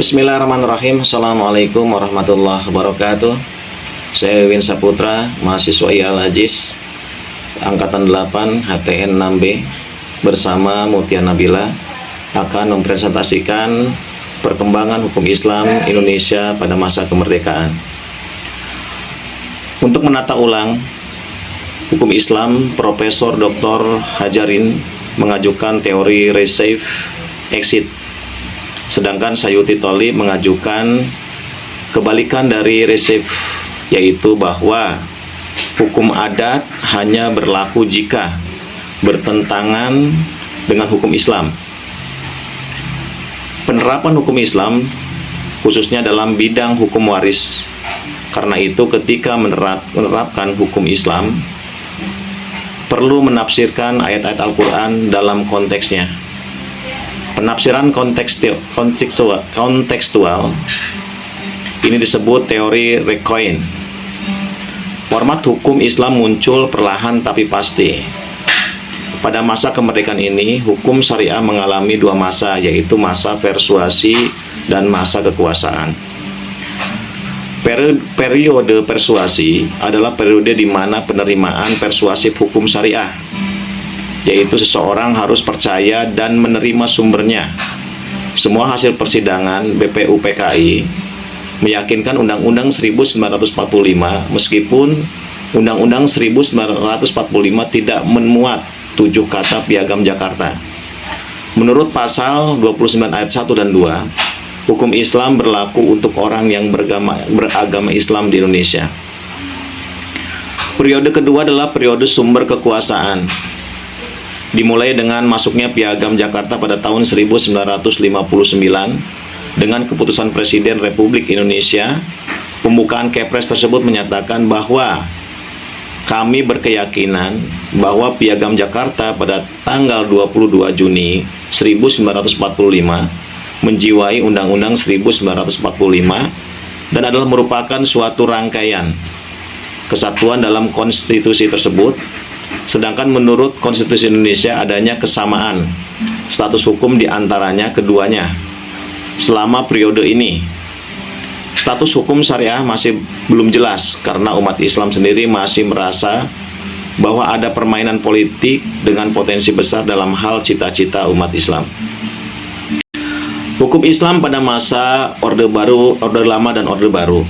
Bismillahirrahmanirrahim. Assalamualaikum warahmatullahi wabarakatuh. Saya Win Saputra, mahasiswa Al-Ajiz Angkatan 8 HTN 6B bersama Mutia Nabila akan mempresentasikan perkembangan hukum Islam Indonesia pada masa kemerdekaan. Untuk menata ulang hukum Islam, Profesor Dr. Hajarin mengajukan teori receive exit, sedangkan Sayuti Tholib mengajukan kebalikan dari receive, yaitu bahwa hukum adat hanya berlaku jika bertentangan dengan hukum Islam. Penerapan hukum Islam khususnya dalam bidang hukum waris. Karena itu ketika menerapkan hukum Islam perlu menafsirkan ayat-ayat Al-Quran dalam konteksnya. Penafsiran kontekstual ini disebut teori Recoin. Format hukum Islam muncul perlahan tapi pasti. Pada masa kemerdekaan ini, hukum syariah mengalami dua masa, yaitu masa persuasi dan masa kekuasaan. Periode persuasi adalah periode di mana penerimaan persuasif hukum syariah, yaitu seseorang harus percaya dan menerima sumbernya. Semua hasil persidangan BPUPKI meyakinkan Undang-Undang 1945 meskipun Undang-Undang 1945 tidak memuat 7 kata Piagam Jakarta. Menurut pasal 29 ayat 1 dan 2, hukum Islam berlaku untuk orang yang beragama Islam di Indonesia. Periode kedua adalah periode sumber kekuasaan, dimulai dengan masuknya Piagam Jakarta pada tahun 1959 dengan keputusan Presiden Republik Indonesia. Pembukaan Kepres tersebut menyatakan bahwa kami berkeyakinan bahwa Piagam Jakarta pada tanggal 22 Juni 1945 menjiwai Undang-Undang 1945 dan adalah merupakan suatu rangkaian kesatuan dalam konstitusi tersebut. Sedangkan menurut Konstitusi Indonesia adanya kesamaan status hukum di antaranya keduanya. Selama periode ini, status hukum syariah masih belum jelas karena umat Islam sendiri masih merasa bahwa ada permainan politik dengan potensi besar dalam hal cita-cita umat Islam. Hukum Islam pada masa Orde Baru, Orde Lama dan Orde Baru.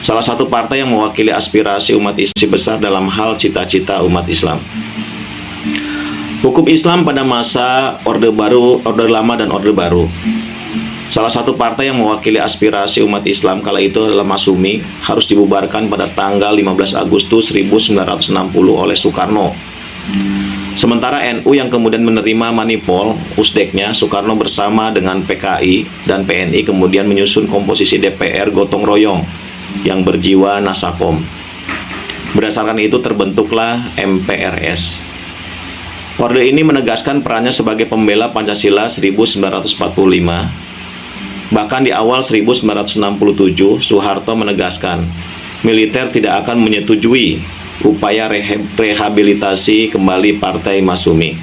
Salah satu partai yang mewakili aspirasi umat Islam besar dalam hal cita-cita umat Islam. Hukum Islam pada masa Orde Baru, Orde Lama dan Orde Baru. Salah satu partai yang mewakili aspirasi umat Islam kala itu adalah Masumi, harus dibubarkan pada tanggal 15 Agustus 1960 oleh Soekarno. Sementara NU yang kemudian menerima manipul usdeknya, Soekarno bersama dengan PKI dan PNI kemudian menyusun komposisi DPR gotong royong yang berjiwa nasakom. Berdasarkan itu terbentuklah MPRS. Orde ini menegaskan perannya sebagai pembela Pancasila 1945. Bahkan di awal 1967, Soeharto menegaskan militer tidak akan menyetujui upaya rehabilitasi kembali Partai Masumi.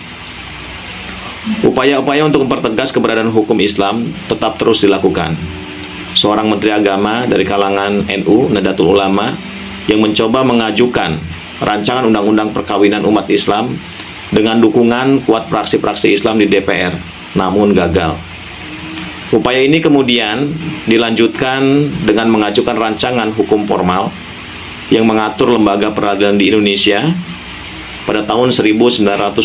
Upaya-upaya untuk mempertegas keberadaan hukum Islam tetap terus dilakukan. Seorang Menteri Agama dari kalangan NU, Nahdlatul Ulama, yang mencoba mengajukan rancangan undang-undang perkawinan umat Islam dengan dukungan kuat praksi-praksi Islam di DPR, namun gagal. Upaya ini kemudian dilanjutkan dengan mengajukan rancangan hukum formal yang mengatur lembaga peradilan di Indonesia pada tahun 1970.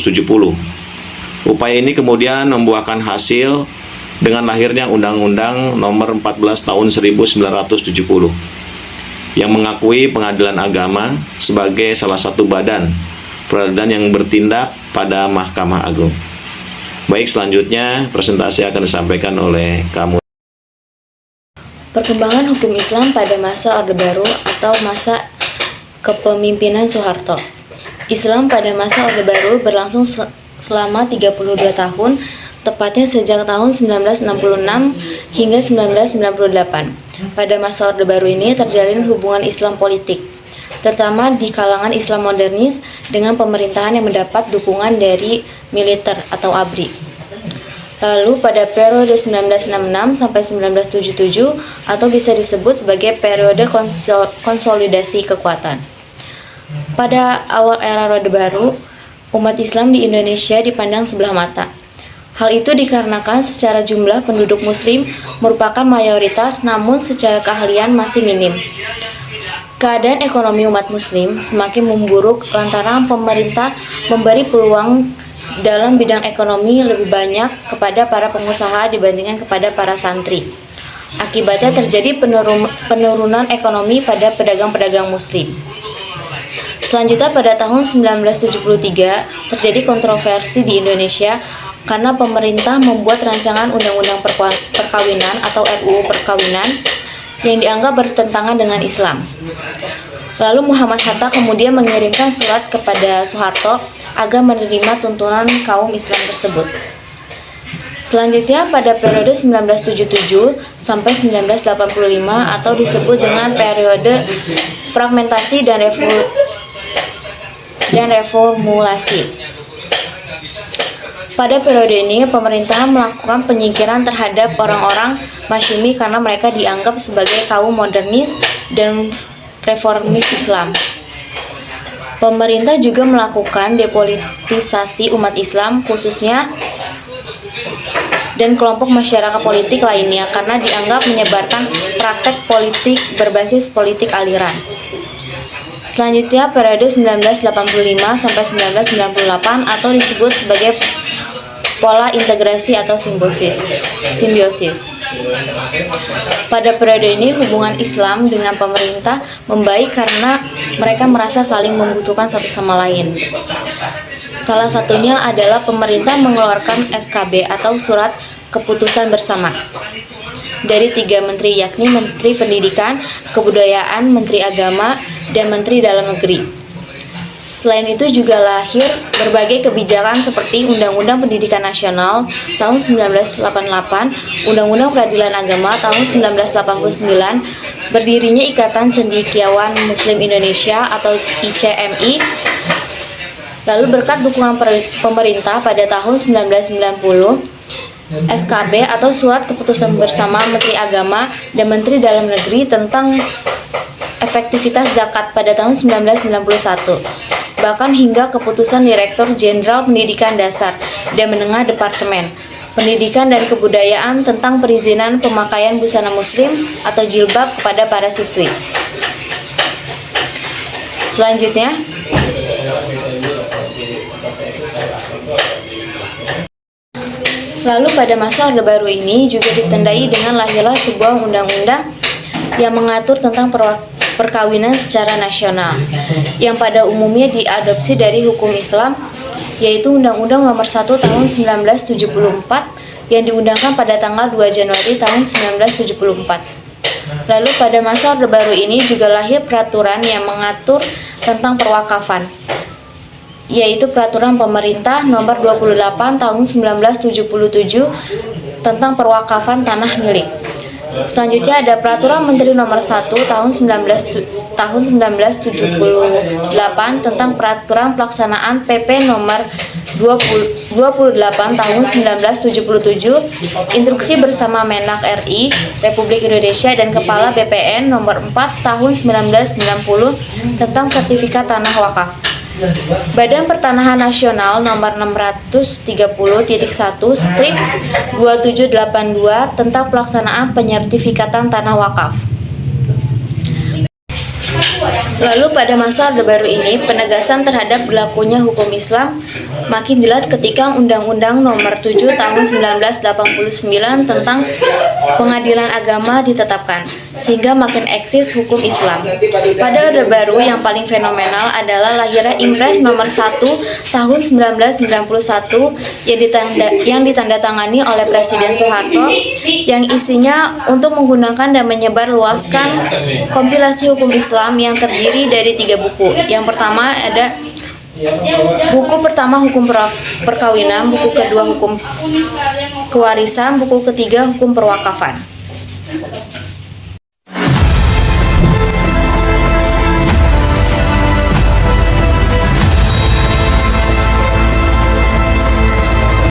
Upaya ini kemudian membuahkan hasil dengan lahirnya Undang-Undang Nomor 14 Tahun 1970 yang mengakui pengadilan agama sebagai salah satu badan peradilan yang bertindak pada Mahkamah Agung. Baik, selanjutnya presentasi akan disampaikan oleh kamu. Perkembangan hukum Islam pada masa Orde Baru atau masa kepemimpinan Soeharto. Islam pada masa Orde Baru berlangsung selama 32 tahun, tepatnya sejak tahun 1966 hingga 1998. Pada masa Orde Baru ini terjalin hubungan Islam politik, terutama di kalangan Islam modernis dengan pemerintahan yang mendapat dukungan dari militer atau ABRI. Lalu pada periode 1966 sampai 1977 atau bisa disebut sebagai periode konsolidasi kekuatan. Pada awal era Orde Baru, umat Islam di Indonesia dipandang sebelah mata. Hal itu dikarenakan secara jumlah penduduk muslim merupakan mayoritas namun secara keahlian masih minim. Keadaan ekonomi umat muslim semakin memburuk lantaran pemerintah memberi peluang dalam bidang ekonomi lebih banyak kepada para pengusaha dibandingkan kepada para santri. Akibatnya terjadi penurunan ekonomi pada pedagang-pedagang muslim. Selanjutnya pada tahun 1973 terjadi kontroversi di Indonesia karena pemerintah membuat rancangan Undang-Undang Perkawinan atau RUU Perkawinan yang dianggap bertentangan dengan Islam. Lalu Muhammad Hatta kemudian mengirimkan surat kepada Soeharto agar menerima tuntunan kaum Islam tersebut. Selanjutnya pada periode 1977 sampai 1985 atau disebut dengan periode fragmentasi dan reformulasi. Pada periode ini, pemerintahan melakukan penyingkiran terhadap orang-orang Masyumi karena mereka dianggap sebagai kaum modernis dan reformis Islam. Pemerintah juga melakukan depolitisasi umat Islam khususnya dan kelompok masyarakat politik lainnya karena dianggap menyebarkan praktek politik berbasis politik aliran. Selanjutnya periode 1985 sampai 1998 atau disebut sebagai pola integrasi atau simbiosis. Pada periode ini hubungan Islam dengan pemerintah membaik karena mereka merasa saling membutuhkan satu sama lain. Salah satunya adalah pemerintah mengeluarkan SKB atau surat keputusan bersama dari 3 menteri, yakni Menteri Pendidikan, Kebudayaan, Menteri Agama, dan Menteri Dalam Negeri. Selain itu juga lahir berbagai kebijakan seperti Undang-Undang Pendidikan Nasional tahun 1988, Undang-Undang Peradilan Agama tahun 1989, berdirinya Ikatan Cendekiawan Muslim Indonesia atau ICMI. Lalu berkat dukungan pemerintah pada tahun 1990, SKB atau Surat Keputusan Bersama Menteri Agama dan Menteri Dalam Negeri tentang efektivitas zakat pada tahun 1991, bahkan hingga keputusan Direktur Jenderal Pendidikan Dasar dan Menengah Departemen Pendidikan dan Kebudayaan tentang perizinan pemakaian busana muslim atau jilbab kepada para siswi. Selanjutnya, lalu pada masa Orde Baru ini juga ditandai dengan lahirlah sebuah undang-undang yang mengatur tentang perkawinan secara nasional, yang pada umumnya diadopsi dari hukum Islam, yaitu Undang-Undang Nomor 1 Tahun 1974 yang diundangkan pada tanggal 2 Januari tahun 1974. Lalu pada masa Orde Baru ini juga lahir peraturan yang mengatur tentang perwakafan, yaitu Peraturan Pemerintah Nomor 28 Tahun 1977 tentang perwakafan tanah milik. Selanjutnya ada Peraturan Menteri Nomor 1 Tahun 1978 tentang Peraturan Pelaksanaan PP Nomor 28 Tahun 1977, Instruksi Bersama Menak RI Republik Indonesia dan Kepala BPN Nomor 4 Tahun 1990 tentang Sertifikat Tanah Wakaf. Badan Pertanahan Nasional Nomor 630.1/2782 tentang pelaksanaan penyertifikatan tanah wakaf. Lalu pada masa Orde Baru ini, penegasan terhadap berlakunya hukum Islam makin jelas ketika Undang-Undang Nomor 7 Tahun 1989 tentang Pengadilan Agama ditetapkan, sehingga makin eksis hukum Islam. Pada Orde Baru yang paling fenomenal adalah lahirnya Impres Nomor 1 Tahun 1991 yang ditandatangani oleh Presiden Soeharto, yang isinya untuk menggunakan dan menyebarluaskan kompilasi hukum Islam yang terdiri dari 3 buku. Yang pertama ada buku pertama Hukum Perkawinan, buku kedua Hukum Kewarisan, buku ketiga Hukum Perwakafan.